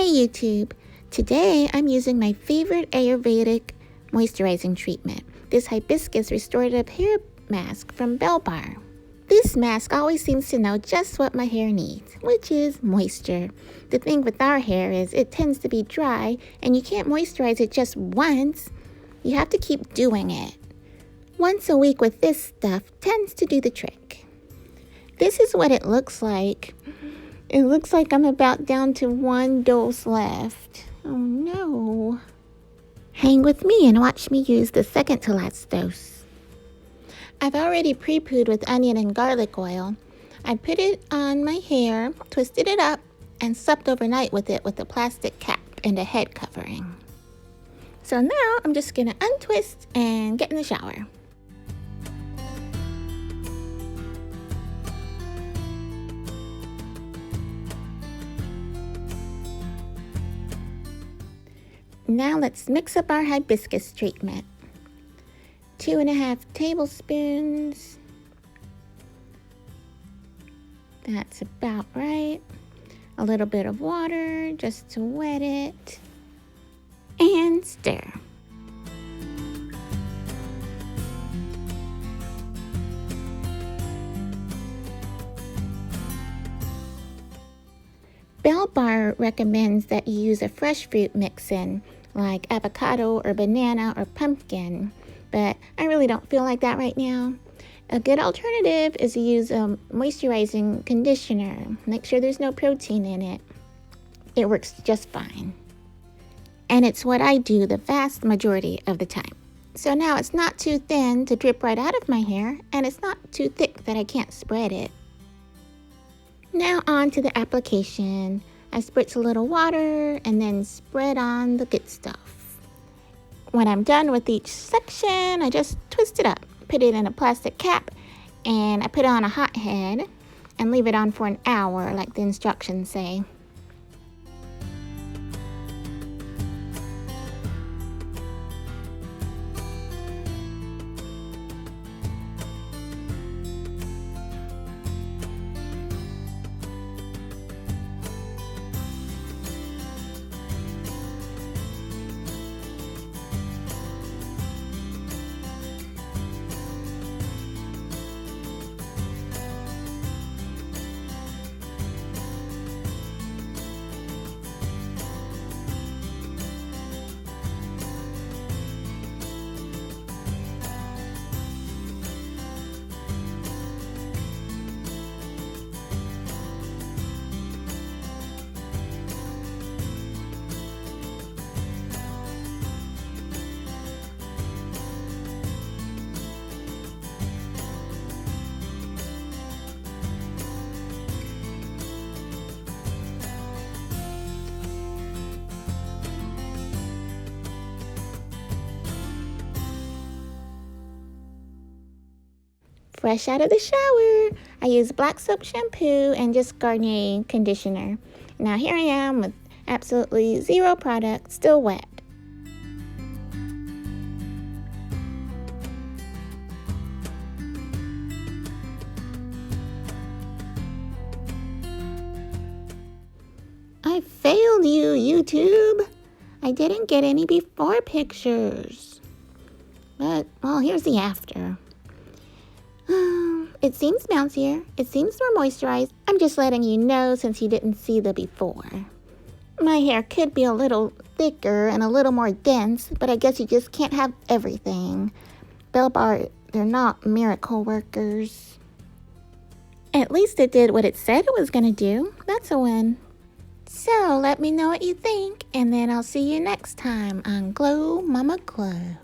Hey YouTube! Today I'm using my favorite Ayurvedic moisturizing treatment, this Hibiscus Restorative Hair Mask from Belle. This mask always seems to know just what my hair needs, which is moisture. The thing with our hair is it tends to be dry and you can't moisturize it just once. You have to keep doing it. Once a week with this stuff tends to do the trick. This is what it looks like. It looks like I'm about down to one dose left. Oh no. Hang with me and watch me use the second to last dose. I've already pre-pooed with onion and garlic oil. I put it on my hair, twisted it up, and slept overnight with it with a plastic cap and a head covering. So now I'm just gonna untwist and get in the shower. Now let's mix up our hibiscus treatment. 2.5 tablespoons. That's about right. A little bit of water just to wet it. And stir. Belle recommends that you use a fresh fruit mix-in, like avocado or banana or pumpkin, but I really don't feel like that right now. A good alternative is to use a moisturizing conditioner. Make sure there's no protein in it. It works just fine. And it's what I do the vast majority of the time. So now it's not too thin to drip right out of my hair, and it's not too thick that I can't spread it. Now on to the application. I spritz a little water and then spread on the good stuff. When I'm done with each section, I just twist it up, put it in a plastic cap, and I put it on a hot head and leave it on for an hour like the instructions say. Fresh out of the shower, I use black soap shampoo and just Garnier conditioner. Now here I am with absolutely zero product, still wet. I failed you, YouTube. I didn't get any before pictures. But, well, here's the after. It seems bouncier, it seems more moisturized. I'm just letting you know since you didn't see the before. My hair could be a little thicker and a little more dense, but I guess you just can't have everything. Belle, they're not miracle workers. At least it did what it said it was gonna do. That's a win. So let me know what you think, and then I'll see you next time on Glow Mama Glow.